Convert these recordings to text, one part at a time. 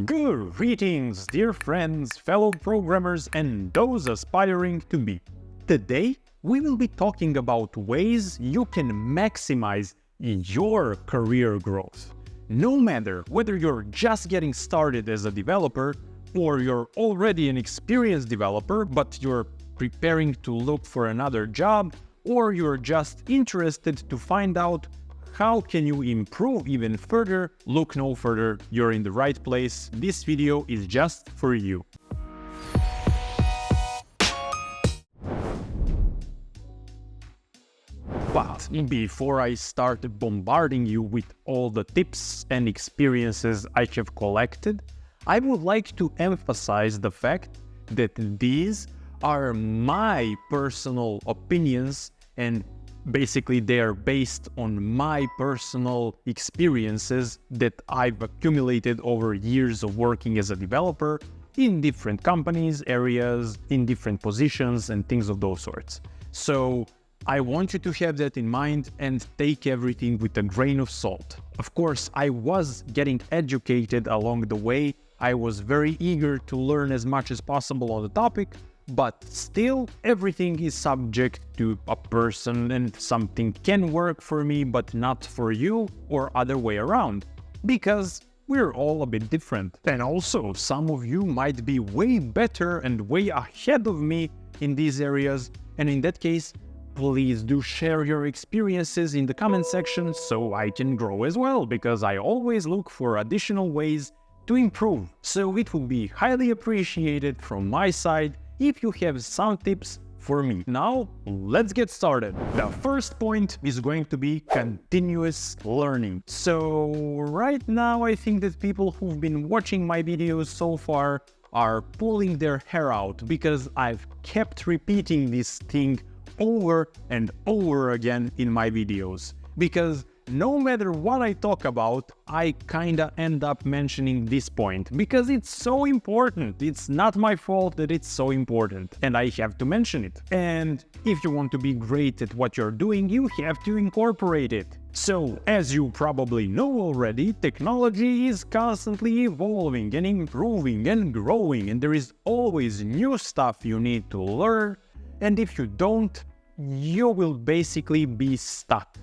Greetings, dear friends, fellow programmers, and those aspiring to be. Today, we will be talking about ways you can maximize your career growth. No matter whether you're just getting started as a developer or you're already an experienced developer but you're preparing to look for another job, or you're just interested to find out how can you improve even further, look no further, you're in the right place. This video is just for you. But before I start bombarding you with all the tips and experiences I have collected, I would like to emphasize the fact that these are my personal opinions, and basically they are based on my personal experiences that I've accumulated over years of working as a developer in different companies, areas, in different positions, and things of those sorts. So I want you to have that in mind and take everything with a grain of salt. Of course, I was getting educated along the way. I was very eager to learn as much as possible on the topic, but still everything is subject to a person, and something can work for me but not for you, or other way around, because we're all a bit different. And also, some of you might be way better and way ahead of me in these areas, and in that case, please do share your experiences in the comment section so I can grow as well, because I always look for additional ways to improve. So it would be highly appreciated from my side if you have some tips for me. Now, let's get started. The first point is going to be continuous learning. So right now, I think that people who've been watching my videos so far are pulling their hair out, because I've kept repeating this thing over and over again in my videos. Because no matter what I talk about, I kinda end up mentioning this point, because it's so important. It's not my fault that it's so important, and I have to mention it. And if you want to be great at what you're doing, you have to incorporate it. So, as you probably know already, technology is constantly evolving and improving and growing, and there is always new stuff you need to learn, and if you don't, you will basically be stuck.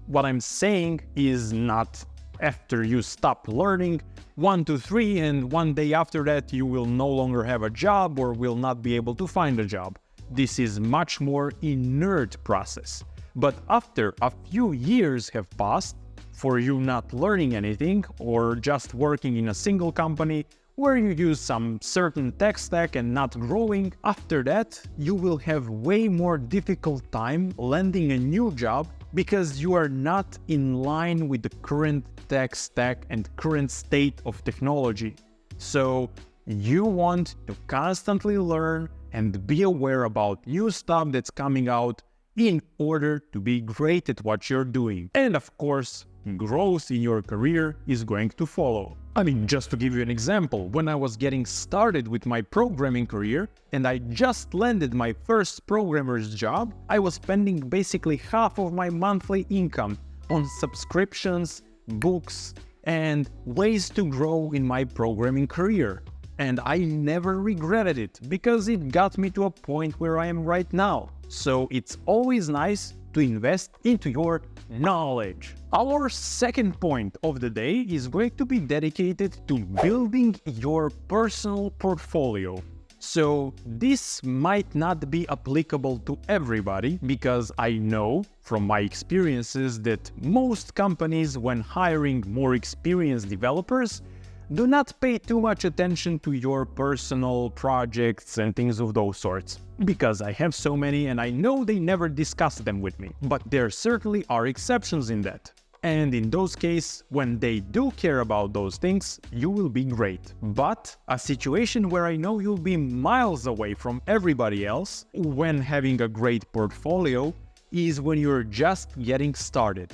What I'm saying is not after you stop learning 1, 2, 3 and one day after that you will no longer have a job or will not be able to find a job. This is much more inert process. But after a few years have passed, for you not learning anything or just working in a single company where you use some certain tech stack and not growing, after that you will have way more difficult time landing a new job, because you are not in line with the current tech stack and current state of technology. So you want to constantly learn and be aware about new stuff that's coming out in order to be great at what you're doing. And of course, growth in your career is going to follow. I mean, just to give you an example, when I was getting started with my programming career and I just landed my first programmer's job, I was spending basically half of my monthly income on subscriptions, books, and ways to grow in my programming career. And I never regretted it, because it got me to a point where I am right now. So it's always nice to invest into your knowledge. Our second point of the day is going to be dedicated to building your personal portfolio. So this might not be applicable to everybody, because I know from my experiences that most companies, when hiring more experienced developers, do not pay too much attention to your personal projects and things of those sorts, because I have so many and I know they never discuss them with me. But there certainly are exceptions in that. And in those cases, when they do care about those things, you will be great. But a situation where I know you'll be miles away from everybody else when having a great portfolio is when you're just getting started.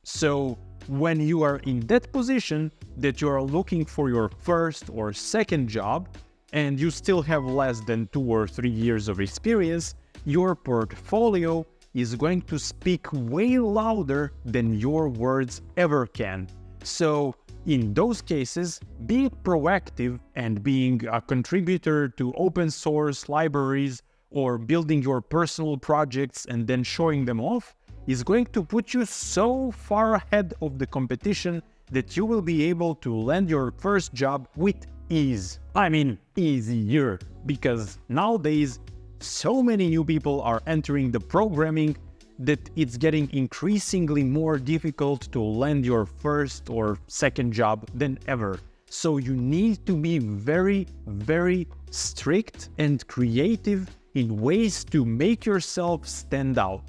So when you are in that position that you are looking for your first or second job and you still have less than 2 or 3 years of experience, your portfolio is going to speak way louder than your words ever can. So In those cases, being proactive and being a contributor to open source libraries or building your personal projects and then showing them off is going to put you so far ahead of the competition that you will be able to land your first job with ease. I mean, easier, because nowadays so many new people are entering the programming that it's getting increasingly more difficult to land your first or second job than ever. So you need to be very, very strict and creative in ways to make yourself stand out.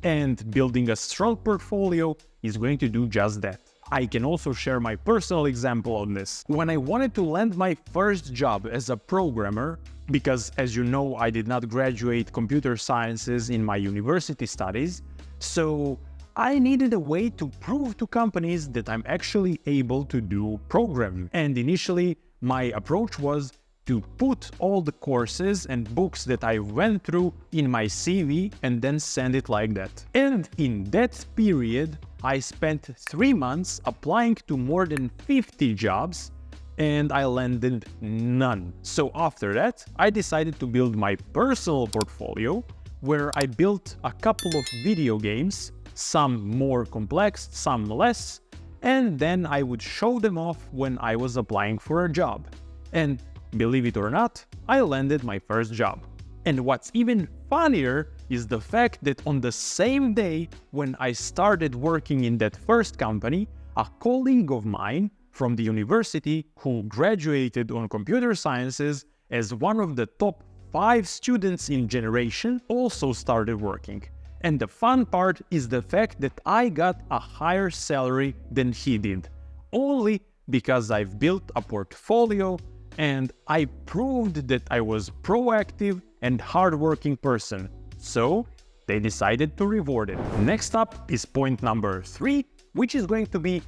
And building a strong portfolio is going to do just that. I can also share my personal example on this. When I wanted to land my first job as a programmer, because as you know, I did not graduate computer sciences in my university studies, so I needed a way to prove to companies that I'm actually able to do programming. And initially, my approach was to put all the courses and books that I went through in my CV and then send it like that. And in that period, I spent 3 months applying to more than 50 jobs and I landed none. So after that, I decided to build my personal portfolio where I built a couple of video games, some more complex, some less, and then I would show them off when I was applying for a job. And believe it or not, I landed my first job. And what's even funnier is the fact that on the same day when I started working in that first company, a colleague of mine from the university who graduated on computer sciences as one of the top 5 students in generation also started working. And the fun part is the fact that I got a higher salary than he did, only because I've built a portfolio and I proved that I was proactive and hardworking person. So they decided to reward it. Next up is point number 3, which is going to be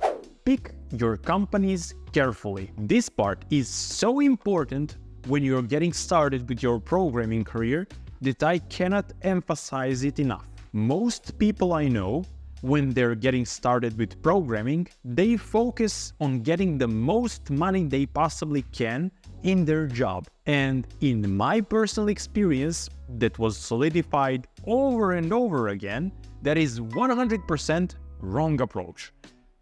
pick your companies carefully. This part is so important when you're getting started with your programming career that I cannot emphasize it enough. Most people I know, when they're getting started with programming, they focus on getting the most money they possibly can in their job. And in my personal experience, that was solidified over and over again, that is 100% wrong approach.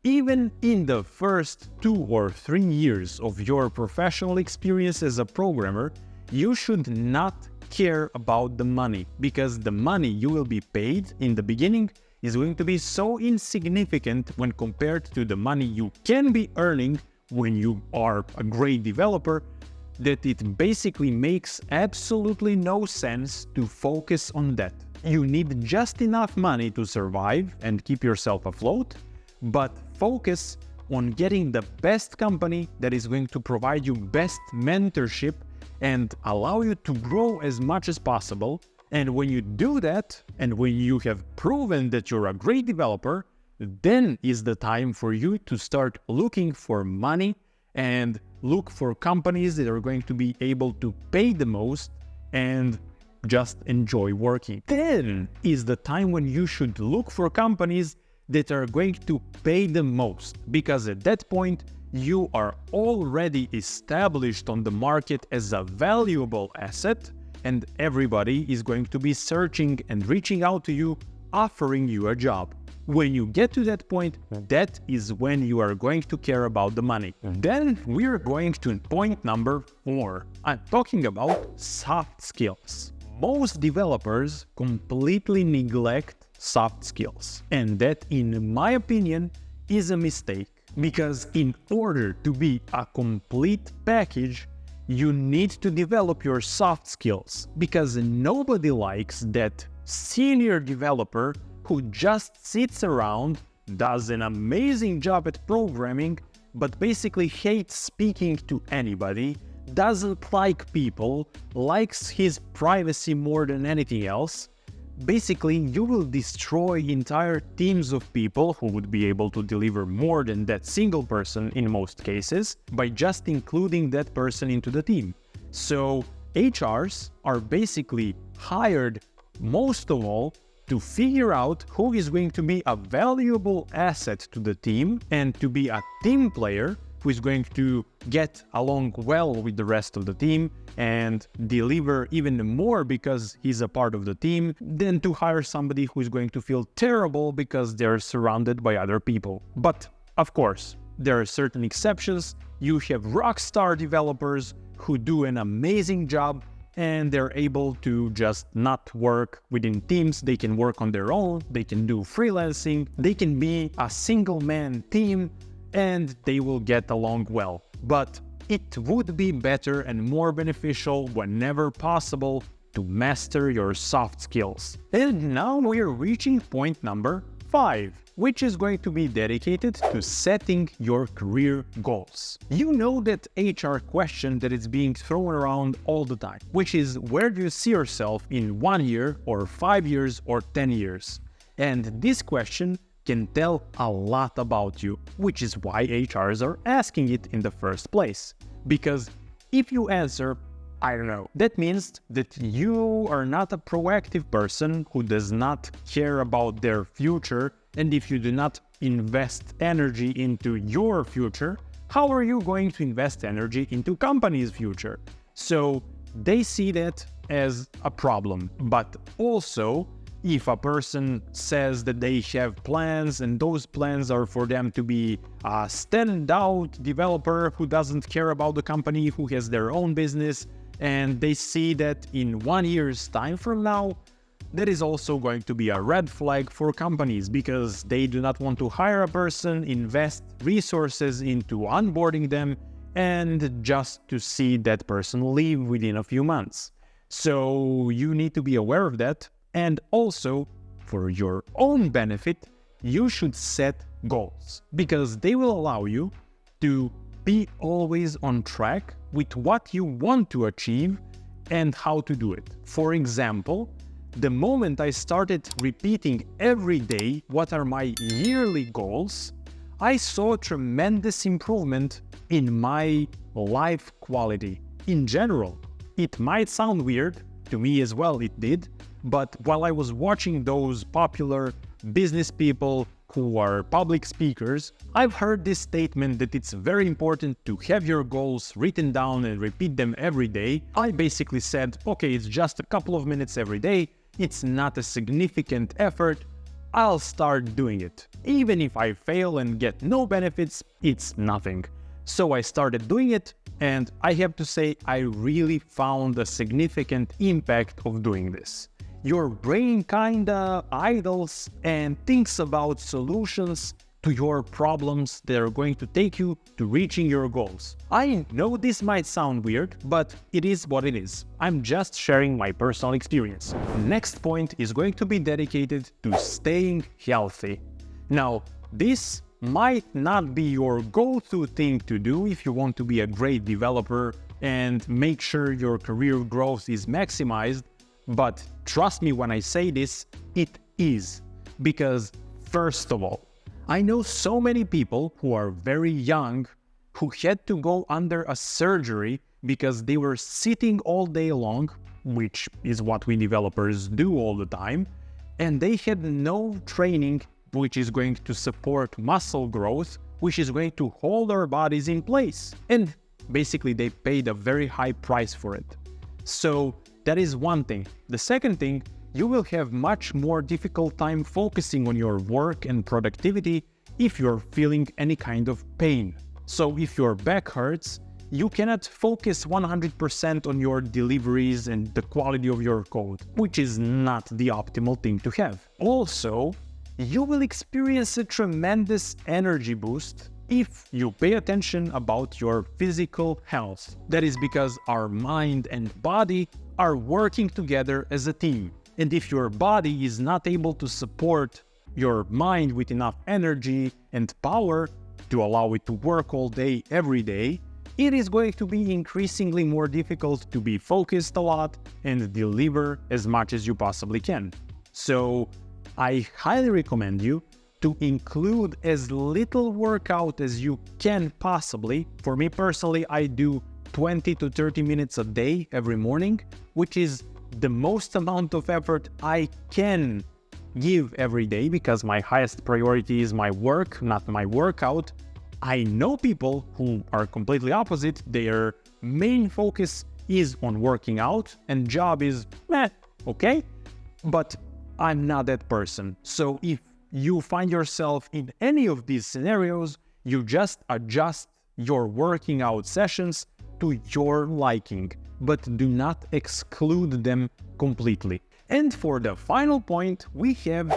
Even in the first 2 or 3 years of your professional experience as a programmer, you should not care about the money, because the money you will be paid in the beginning is going to be so insignificant when compared to the money you can be earning when you are a great developer, that it basically makes absolutely no sense to focus on that. You need just enough money to survive and keep yourself afloat, but focus on getting the best company that is going to provide you best mentorship and allow you to grow as much as possible. And when you do that, and when you have proven that you're a great developer, then is the time for you to start looking for money and look for companies that are going to be able to pay the most and just enjoy working. Then is the time when you should look for companies that are going to pay the most, because at that point you are already established on the market as a valuable asset, and everybody is going to be searching and reaching out to you, offering you a job. When you get to that point, that is when you are going to care about the money. Then we're going to point number 4. I'm talking about soft skills. Most developers completely neglect soft skills, and that, in my opinion, is a mistake, because in order to be a complete package, you need to develop your soft skills, because nobody likes that senior developer who just sits around, does an amazing job at programming, but basically hates speaking to anybody, doesn't like people, likes his privacy more than anything else. Basically, you will destroy entire teams of people who would be able to deliver more than that single person in most cases by just including that person into the team. So HRs are basically hired most of all to figure out who is going to be a valuable asset to the team and to be a team player who is going to get along well with the rest of the team and deliver even more because he's a part of the team, than to hire somebody who is going to feel terrible because they're surrounded by other people. But of course, there are certain exceptions. You have rockstar developers who do an amazing job and they're able to just not work within teams. They can work on their own, they can do freelancing, they can be a single-man team, and they will get along well. But it would be better and more beneficial whenever possible to master your soft skills. And now we're reaching point number 5, which is going to be dedicated to setting your career goals. You know that HR question that is being thrown around all the time, which is, where do you see yourself in 1 year or 5 years or 10 years? And this question can tell a lot about you, which is why HRs are asking it in the first place. Because if you answer, I don't know, that means that you are not a proactive person who does not care about their future. And if you do not invest energy into your future, how are you going to invest energy into company's future? So they see that as a problem. But also, if a person says that they have plans and those plans are for them to be a standout developer who doesn't care about the company, who has their own business, and they see that in 1 year's time from now, that is also going to be a red flag for companies, because they do not want to hire a person, invest resources into onboarding them, and just to see that person leave within a few months. So you need to be aware of that. And also, for your own benefit, you should set goals, because they will allow you to be always on track with what you want to achieve and how to do it. For example, the moment I started repeating every day what are my yearly goals, I saw a tremendous improvement in my life quality in general. It might sound weird, to me as well it did, but while I was watching those popular business people who are public speakers, I've heard this statement that it's very important to have your goals written down and repeat them every day. I basically said, okay, it's just a couple of minutes every day, it's not a significant effort, I'll start doing it. Even if I fail and get no benefits, it's nothing. So I started doing it, and I have to say I really found a significant impact of doing this. Your brain kinda idles and thinks about solutions to your problems that are going to take you to reaching your goals. I know this might sound weird, but it is what it is. I'm just sharing my personal experience. Next point is going to be dedicated to staying healthy. Now, this might not be your go-to thing to do if you want to be a great developer and make sure your career growth is maximized, but trust me when I say this, it is. Because first of all, I know so many people who are very young who had to go under a surgery because they were sitting all day long, which is what we developers do all the time, and they had no training which is going to support muscle growth, which is going to hold our bodies in place. And basically they paid a very high price for it. So that is one thing. The second thing, you will have much more difficult time focusing on your work and productivity if you're feeling any kind of pain. So if your back hurts, you cannot focus 100% on your deliveries and the quality of your code, which is not the optimal thing to have. Also, you will experience a tremendous energy boost if you pay attention about your physical health. That is because our mind and body are working together as a team. And if your body is not able to support your mind with enough energy and power to allow it to work all day, every day, it is going to be increasingly more difficult to be focused a lot and deliver as much as you possibly can. So I highly recommend you to include as little workout as you can possibly. For me personally, I do 20 to 30 minutes a day every morning, which is the most amount of effort I can give every day because my highest priority is my work, not my workout. I know people who are completely opposite. Their main focus is on working out and job is okay, but I'm not that person. So if you find yourself in any of these scenarios, you just adjust your working out sessions to your liking, but do not exclude them completely. And for the final point, we have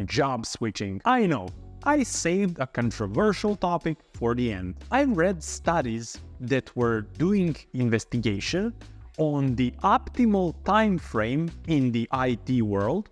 job switching. I know, I saved a controversial topic for the end. I read studies that were doing investigation on the optimal time frame in the IT world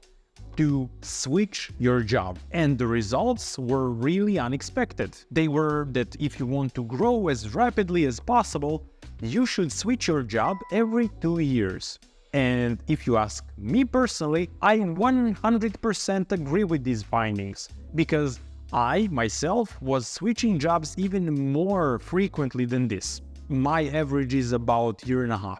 to switch your job. And the results were really unexpected. They were that if you want to grow as rapidly as possible, you should switch your job every 2 years. And if you ask me personally, I 100% agree with these findings, because I myself was switching jobs even more frequently than this. My average is about 1.5 years.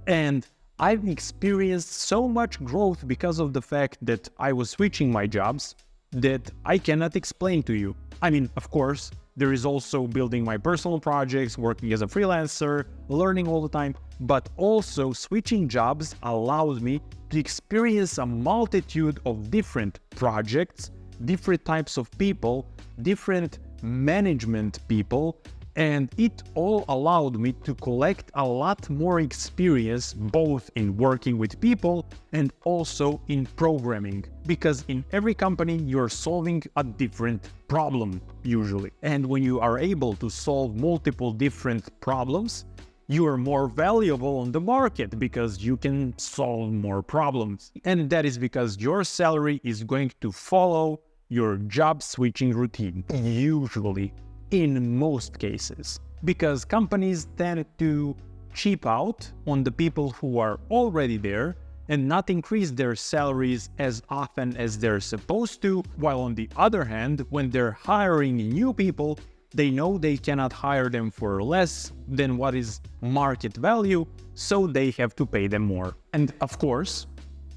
And I've experienced so much growth because of the fact that I was switching my jobs that I cannot explain to you. I mean, of course, there is also building my personal projects, working as a freelancer, learning all the time, but also switching jobs allows me to experience a multitude of different projects, different types of people, different management people, and it all allowed me to collect a lot more experience both in working with people and also in programming. Because in every company you're solving a different problem usually. And when you are able to solve multiple different problems, you are more valuable on the market because you can solve more problems. And that is because your salary is going to follow your job switching routine, usually. In most cases, because companies tend to cheap out on the people who are already there and not increase their salaries as often as they're supposed to, while on the other hand, when they're hiring new people, they know they cannot hire them for less than what is market value, so they have to pay them more. And of course,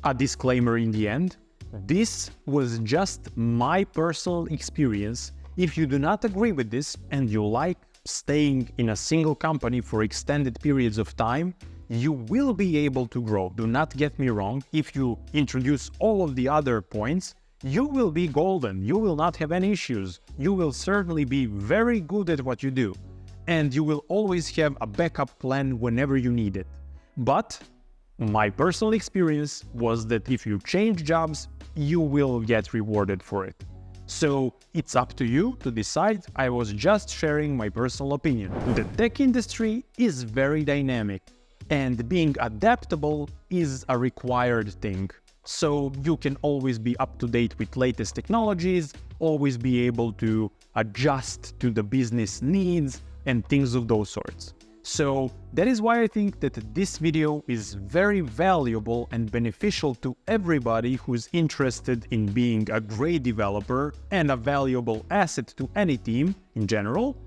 a disclaimer in the end, this was just my personal experience. If you do not agree with this and you like staying in a single company for extended periods of time, you will be able to grow. Do not get me wrong. If you introduce all of the other points, you will be golden. You will not have any issues. You will certainly be very good at what you do. And you will always have a backup plan whenever you need it. But my personal experience was that if you change jobs, you will get rewarded for it. So it's up to you to decide. I was just sharing my personal opinion. The tech industry is very dynamic, and being adaptable is a required thing. So you can always be up to date with latest technologies, always be able to adjust to the business needs and things of those sorts. So that is why I think that this video is very valuable and beneficial to everybody who's interested in being a great developer and a valuable asset to any team in general.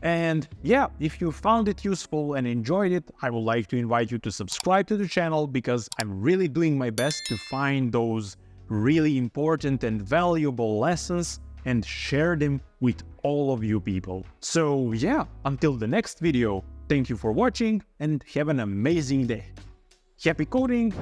And yeah, if you found it useful and enjoyed it, I would like to invite you to subscribe to the channel, because I'm really doing my best to find those really important and valuable lessons and share them with all of you people. So yeah, until the next video, thank you for watching and have an amazing day. Happy coding!